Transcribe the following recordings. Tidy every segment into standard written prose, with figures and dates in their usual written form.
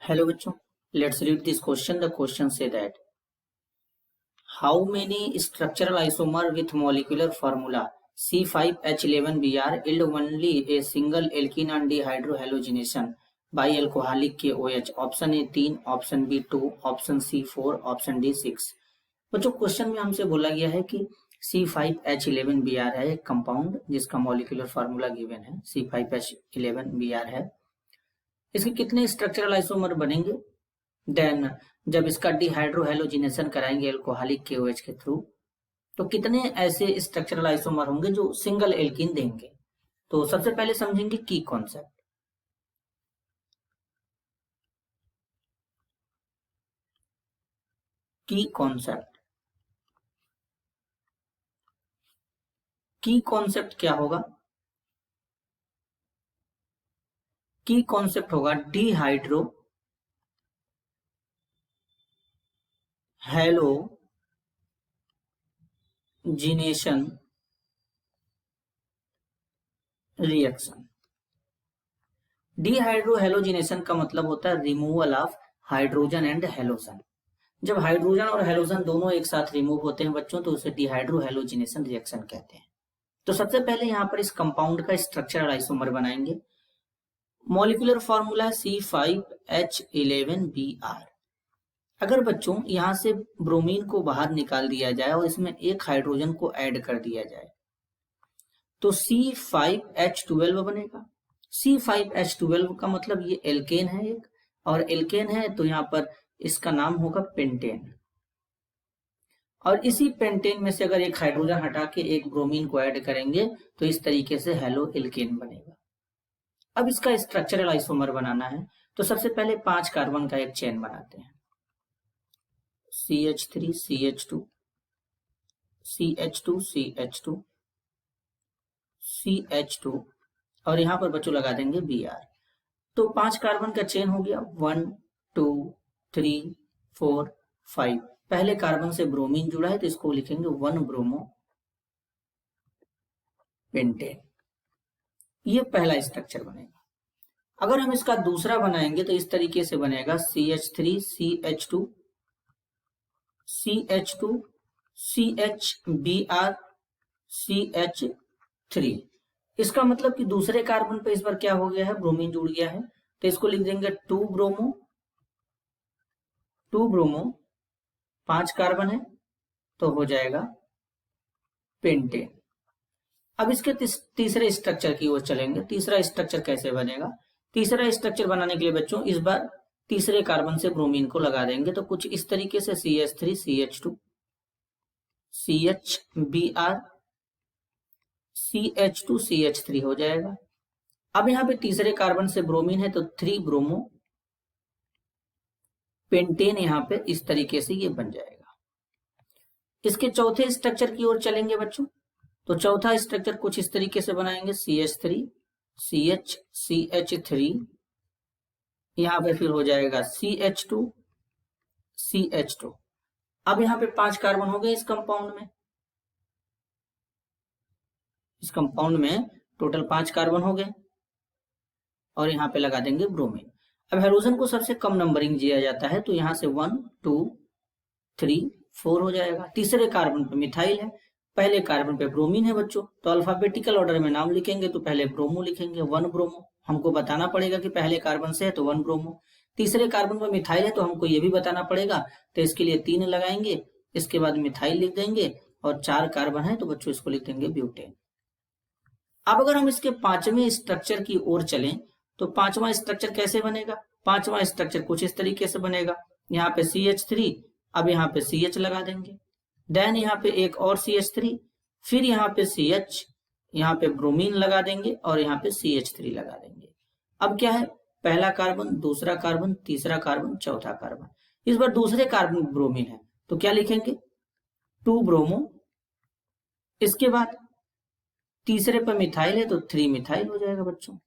Hello बच्चों, let's read this question. The question say that how many structural isomer with molecular formula C5H11Br yield only a single alkene and dehydrohalogenation by alcoholic KOH? Option A 3, option B 2, option C 4, option D 6। बच्चों question में हमसे बोला गया है कि C5H11Br है एक compound जिसका मॉलिक्यूलर फार्मूला गिवन है, C5H11Br है। इसके कितने स्ट्रक्चरल आइसोमर बनेंगे, देन जब इसका डिहाइड्रोहैलोजिनेशन कराएंगे अल्कोहलिक KOH के थ्रू तो कितने ऐसे स्ट्रक्चरल आइसोमर होंगे जो सिंगल एल्कीन देंगे। तो सबसे पहले समझेंगे की कॉन्सेप्ट। की कॉन्सेप्ट क्या होगा? की कॉन्सेप्ट होगा डिहाइड्रो हैलोजिनेशन रिएक्शन। डिहाइड्रोहैलोजिनेशन का मतलब होता है removal of hydrogen and halogen. जब हाइड्रोजन और हैलोजन दोनों एक साथ रिमूव होते हैं बच्चों तो उसे डिहाइड्रोहैलोजिनेशन रिएक्शन कहते हैं। तो सबसे पहले यहाँ पर इस कंपाउंड का स्ट्रक्चरल आइसोमर बनाएंगे। मॉलिक्यूलर फॉर्मूला है C5H11Br। अगर बच्चों यहां से ब्रोमीन को बाहर निकाल दिया जाए और इसमें एक हाइड्रोजन को ऐड कर दिया जाए तो C5H12 बनेगा। C5H12 का मतलब ये एल्केन है एक, और एल्केन है तो यहाँ पर इसका नाम होगा पेंटेन। और इसी पेंटेन में से अगर एक हाइड्रोजन हटा के एक ब्रोमीन को ऐड करेंगे तो इस तरीके से हेलो एल्केन बनेगा। अब इसका स्ट्रक्चरल आइसोमर बनाना है तो सबसे पहले 5 कार्बन का एक चेन बनाते हैं। CH3 CH2 CH2 CH2 CH2 और यहां पर बच्चों लगा देंगे Br। तो 5 कार्बन का चेन हो गया 1 2 3 4 5। पहले कार्बन से ब्रोमीन जुड़ा है तो इसको लिखेंगे 1 ब्रोमो पेंटेन। ये पहला स्ट्रक्चर बनेगा। अगर हम इसका दूसरा बनाएंगे तो इस तरीके से बनेगा CH3 CH2 CH2 CHBr CH3। इसका मतलब कि दूसरे कार्बन पे इस बार क्या हो गया है, ब्रोमीन जुड़ गया है तो इसको लिख देंगे 2 ब्रोमो 5 कार्बन है तो हो जाएगा पेंटेन। अब इसके तीसरे स्ट्रक्चर की ओर चलेंगे। तीसरा स्ट्रक्चर कैसे बनेगा? तीसरा स्ट्रक्चर बनाने के लिए बच्चों इस बार तीसरे कार्बन से ब्रोमीन को लगा देंगे तो कुछ इस तरीके से CH3 CH2 CHBr CH2 CH3 हो जाएगा। अब यहाँ पे तीसरे कार्बन से ब्रोमीन है तो 3 ब्रोमो पेंटेन यहाँ पे इस तरीके से ये बन जाएगा। इसके चौथे स्ट्रक्चर की ओर चलेंगे बच्चों तो चौथा स्ट्रक्चर कुछ इस तरीके से बनाएंगे CH3 CH CH3 यहाँ पे फिर हो जाएगा CH2 CH2। अब यहाँ पे 5 कार्बन हो गए इस कंपाउंड में टोटल 5 कार्बन हो गए और यहाँ पे लगा देंगे ब्रोमीन। अब हाइड्रोजन को सबसे कम नंबरिंग दिया जाता है तो यहाँ से 1 2 3 4 हो जाएगा। तीसरे कार्बन पे मिथाइल है, पहले कार्बन पे ब्रोमीन है बच्चों तो अल्फाबेटिकल ऑर्डर में नाम लिखेंगे तो पहले ब्रोमो लिखेंगे 1 ब्रोमो। हमको बताना पड़ेगा कि पहले कार्बन से है तो 1 ब्रोमो। तीसरे कार्बन पर मिथाइल है तो हमको ये भी बताना पड़ेगा तो इसके लिए 3 लगाएंगे, इसके बाद मिथाइल लिख देंगे और 4 कार्बन है तो बच्चों इसको लिख देंगे ब्यूटेन। अब अगर हम इसके 5वें स्ट्रक्चर की ओर चलें तो 5वां स्ट्रक्चर कैसे बनेगा? 5वां स्ट्रक्चर कुछ इस तरीके से बनेगा। यहाँ पे CH3, अब यहाँ पे CH लगा देंगे, देन यहाँ पे एक और CH3, फिर यहाँ पे CH, यहाँ पे ब्रोमीन लगा देंगे और यहाँ पे CH3 लगा देंगे। अब क्या है, पहला कार्बन, दूसरा कार्बन, तीसरा कार्बन, चौथा कार्बन। इस बार दूसरे कार्बन ब्रोमीन है तो क्या लिखेंगे 2 ब्रोमो। इसके बाद तीसरे पर मिथाइल है तो 3 मिथाइल हो जाएगा बच्चों।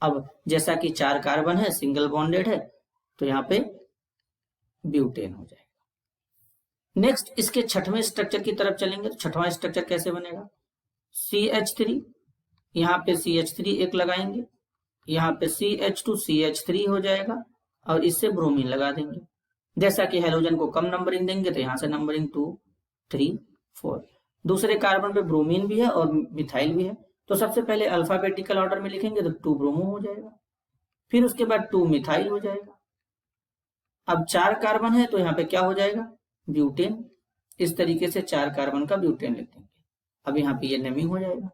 अब जैसा कि 4 कार्बन है, सिंगल बॉन्डेड है तो यहाँ पे ब्यूटेन हो जाएगा। नेक्स्ट इसके 6वें स्ट्रक्चर की तरफ चलेंगे तो 6वां स्ट्रक्चर कैसे बनेगा? CH3, यहाँ पे CH3 एक लगाएंगे, यहाँ पे CH2 CH3 हो जाएगा और इससे ब्रोमीन लगा देंगे। जैसा कि हेलोजन को कम नंबरिंग देंगे तो यहाँ से नंबरिंग 2 3 4। दूसरे कार्बन पे ब्रोमीन भी है और मिथाइल भी है, तो सबसे पहले अल्फाबेटिकल ऑर्डर में लिखेंगे तो 2 ब्रोमो हो जाएगा, फिर उसके बाद 2 मिथाइल हो जाएगा। अब 4 कार्बन है तो यहाँ पे क्या हो जाएगा, ब्यूटेन। इस तरीके से 4 कार्बन का ब्यूटेन लिख देंगे। अब यहाँ पे ये नेमिंग हो जाएगा,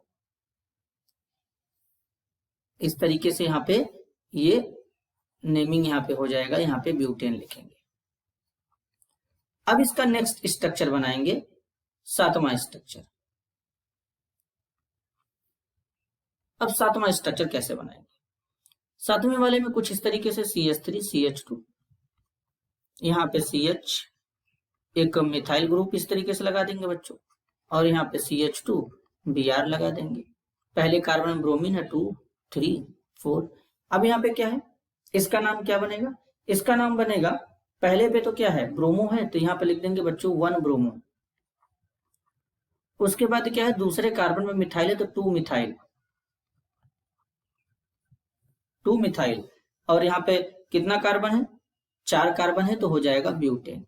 इस तरीके से यहाँ पे ये नेमिंग यहाँ पे हो जाएगा, यहाँ पे ब्यूटेन लिखेंगे। अब इसका नेक्स्ट स्ट्रक्चर बनाएंगे, 7वां स्ट्रक्चर। अब 7वां स्ट्रक्चर कैसे बनाएंगे, 7वें वाले में कुछ इस तरीके से CH3 CH2, यहाँ पे CH एक मिथाइल ग्रुप इस तरीके से लगा देंगे बच्चों, और यहाँ पे CH2 Br लगा देंगे। पहले कार्बन में ब्रोमीन है 2 3 4। अब यहाँ पे क्या है, इसका नाम क्या बनेगा, इसका नाम बनेगा, पहले पे तो क्या है ब्रोमो है तो यहाँ पे लिख देंगे बच्चों 1 ब्रोमो। उसके बाद क्या है, दूसरे कार्बन में मिथाइल है तो 2 मिथाइल, 2 मिथाइल, और यहाँ पे कितना कार्बन है, 4 कार्बन है तो हो जाएगा ब्यूटेन।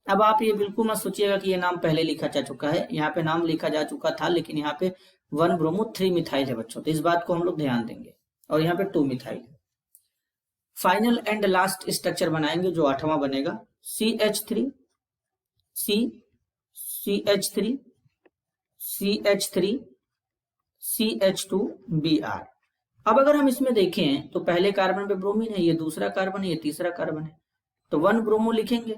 अब आप ये बिल्कुल मत सोचिएगा कि ये नाम पहले लिखा जा चुका है, यहाँ पे नाम लिखा जा चुका था लेकिन यहाँ पे 1 ब्रोमो 3 मिथाइल है बच्चों, तो इस बात को हम लोग ध्यान देंगे, और यहाँ पे 2 methyl. Final and last structure बनाएंगे जो 8वां बनेगा, CH3 CH3 CH3 CH2 Br। अब अगर हम इसमें देखें तो पहले कार्बन पे ब्रोमीन है, ये दूसरा कार्बन है, ये तीसरा कार्बन है, तो 1 ब्रोमो लिखेंगे।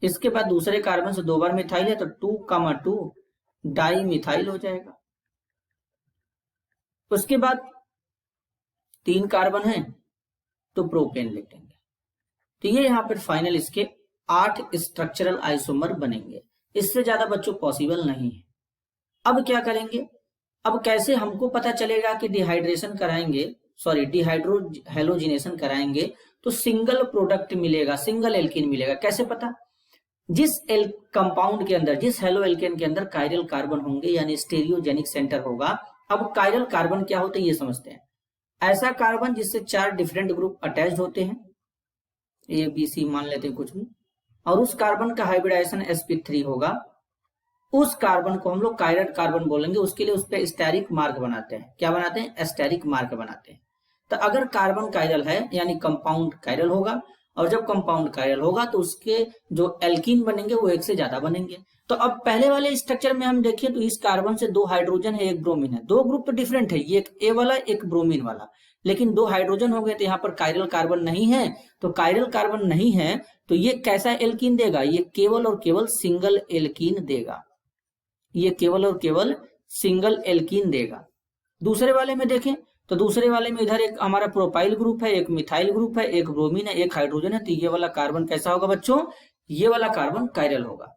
इसके बाद दूसरे कार्बन से 2 बार मिथाइल है तो 2,2 डाई मिथाइल हो जाएगा। उसके बाद 3 कार्बन है तो प्रोपेन लिखेंगे। तो ये यहाँ पर फाइनल इसके 8 स्ट्रक्चरल आइसोमर बनेंगे, इससे ज्यादा बच्चों पॉसिबल नहीं है। अब क्या करेंगे, अब कैसे हमको पता चलेगा कि डिहाइड्रेशन कराएंगे, सॉरी डिहाइड्रो हेलोजिनेशन कराएंगे तो सिंगल प्रोडक्ट मिलेगा, सिंगल एल्कीन मिलेगा। कैसे पता, जिस कंपाउंड के अंदर, जिस हेलो एल्केन के अंदर कायरल कार्बन होंगे यानी स्टेरियोजेनिक सेंटर होगा। अब कायरल कार्बन क्या होते हैं ये समझते हैं, ऐसा कार्बन जिससे 4 डिफरेंट ग्रुप अटैच्ड होते हैं, A B C मान लेते हैं कुछ भी, और उस कार्बन का हाइब्रिडाइजेशन sp3 होगा, उस कार्बन को हम लोग कायरल कार्बन बोलेंगे। उसके लिए उस पर स्टेरिक मार्क बनाते हैं। क्या बनाते हैं, एस्टेरिक मार्क बनाते हैं। तो अगर कार्बन कायरल है यानी कंपाउंड कायरल होगा, और जब कंपाउंड कायरल होगा तो उसके जो एल्कीन बनेंगे वो 1 से ज्यादा बनेंगे। तो अब पहले वाले स्ट्रक्चर में हम देखें तो इस कार्बन से 2 हाइड्रोजन है 1 ब्रोमीन है, 2 ग्रुप तो डिफरेंट है, ये एक ए वाला एक ब्रोमीन वाला, लेकिन 2 हाइड्रोजन हो गए तो यहाँ पर कायरल कार्बन नहीं है। तो कायरल कार्बन नहीं है तो ये कैसा एल्कीन देगा, ये केवल और केवल सिंगल एल्कीन देगा, ये केवल और केवल सिंगल एल्कीन देगा। दूसरे वाले में देखें तो दूसरे वाले में इधर एक हमारा प्रोपाइल ग्रुप है, एक मिथाइल ग्रुप है, एक ब्रोमीन है, एक हाइड्रोजन है, तो ये वाला कार्बन कैसा होगा बच्चों, ये वाला कार्बन कायरल होगा।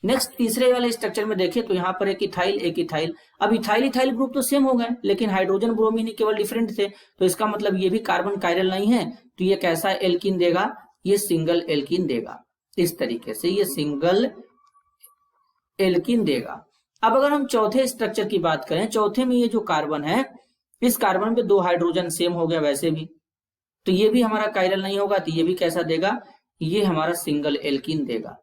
नेक्स्ट तीसरे वाले स्ट्रक्चर में देखें तो यहाँ पर एक इथाइल एक इथाइल। अब इथाइल इथाइल ग्रुप तो सेम हो गए लेकिन हाइड्रोजन ब्रोमीन केवल डिफरेंट थे, तो इसका मतलब ये भी कार्बन कायरल नहीं है, तो ये कैसा एल्कीन देगा, ये सिंगल एल्कीन देगा। इस तरीके से ये सिंगल एल्कीन देगा। अब अगर हम चौथे स्ट्रक्चर की बात करें, चौथे में ये जो कार्बन है, इस कार्बन पे 2 हाइड्रोजन सेम हो गया वैसे भी, तो ये भी हमारा कायरल नहीं होगा, तो ये भी कैसा देगा, ये हमारा सिंगल एल्कीन देगा।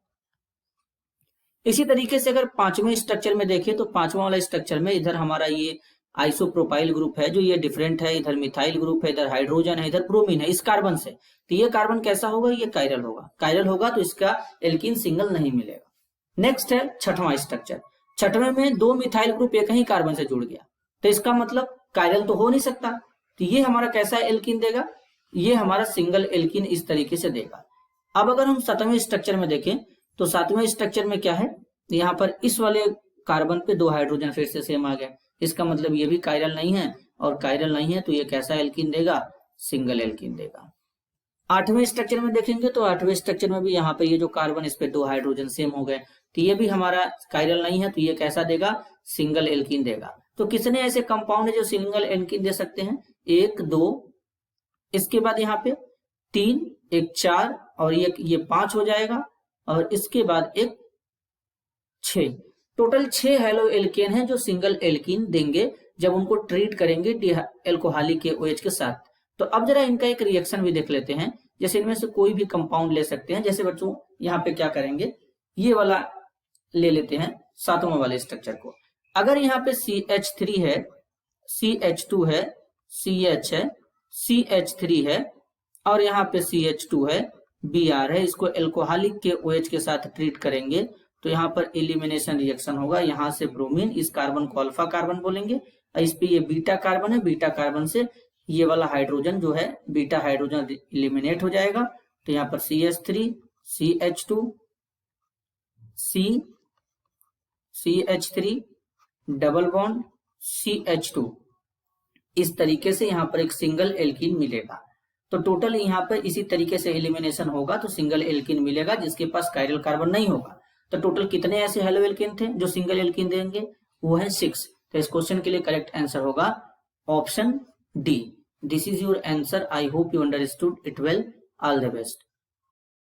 इसी तरीके से अगर 5वें स्ट्रक्चर में देखें तो 5वां वाला स्ट्रक्चर में इधर हमारा ये आइसोप्रोपाइल ग्रुप है जो ये डिफरेंट है, इधर मिथाइल ग्रुप है, इधर हाइड्रोजन है, इधर ब्रोमीन है इस कार्बन से, तो ये कार्बन कैसा होगा, ये कायरल होगा। कायरल होगा तो इसका एल्कीन सिंगल नहीं मिलेगा। नेक्स्ट है 6वां स्ट्रक्चर। 6वें में 2 मिथाइल ग्रुप एक ही कार्बन से जुड़ गया, तो इसका मतलब कायरल तो हो नहीं सकता, तो ये हमारा कैसा एल्कीन देगा, ये हमारा सिंगल एल्कीन इस तरीके से देगा। अब अगर हम 7वें स्ट्रक्चर में देखें तो 7वें स्ट्रक्चर में क्या है, यहाँ पर इस वाले कार्बन पे 2 हाइड्रोजन फिर से सेम आ गया, इसका मतलब ये भी कायरल नहीं है, और कायरल नहीं है तो ये कैसा एल्कीन देगा, सिंगल एल्कीन देगा। 8वें स्ट्रक्चर में देखेंगे तो 8वें स्ट्रक्चर में भी यहाँ पे ये जो कार्बन इस पे 2 हाइड्रोजन सेम हो गए, तो ये भी हमारा कायरल नहीं है, तो ये कैसा देगा, सिंगल एल्कीन देगा। तो कितने ऐसे कंपाउंड है जो सिंगल एल्कीन दे सकते हैं, 1 2, इसके बाद यहाँ पे 3, एक 4 और ये 5 हो जाएगा, और इसके बाद एक 6, टोटल 6 हेलो एल्केन है जो सिंगल एल्कीन देंगे जब उनको ट्रीट करेंगे एल्कोहलिक के OH के साथ। तो अब जरा इनका एक रिएक्शन भी देख लेते हैं। जैसे इनमें से कोई भी कंपाउंड ले सकते हैं। जैसे बच्चों यहाँ पे क्या करेंगे, ये वाला ले लेते हैं 7वां वाले स्ट्रक्चर को। अगर यहाँ पे CH3 है, CH2 है, CH है, CH3 है और यहाँ पे CH2 है, Br है, इसको एल्कोहलिक के OH के साथ ट्रीट करेंगे तो यहाँ पर एलिमिनेशन रिएक्शन होगा। यहाँ से ब्रोमीन, इस कार्बन को अल्फा कार्बन बोलेंगे, इस पे ये बीटा कार्बन है, बीटा कार्बन से ये वाला हाइड्रोजन जो है बीटा हाइड्रोजन एलिमिनेट हो जाएगा। तो यहाँ पर CH3, CH2, CH3 double bond CH2, इस तरीके से यहाँ पर एक सिंगल एल्कीन मिलेगा। तो टोटल यहाँ पर इसी तरीके से एलिमिनेशन होगा तो सिंगल एल्कीन मिलेगा जिसके पास कायरल कार्बन नहीं होगा। तो टोटल कितने ऐसे हेलो एल्कीन थे जो सिंगल एल्कीन देंगे, वो है 6। तो इस क्वेश्चन के लिए करेक्ट आंसर होगा option D. This is your answer. I hope you understood it well. All the best.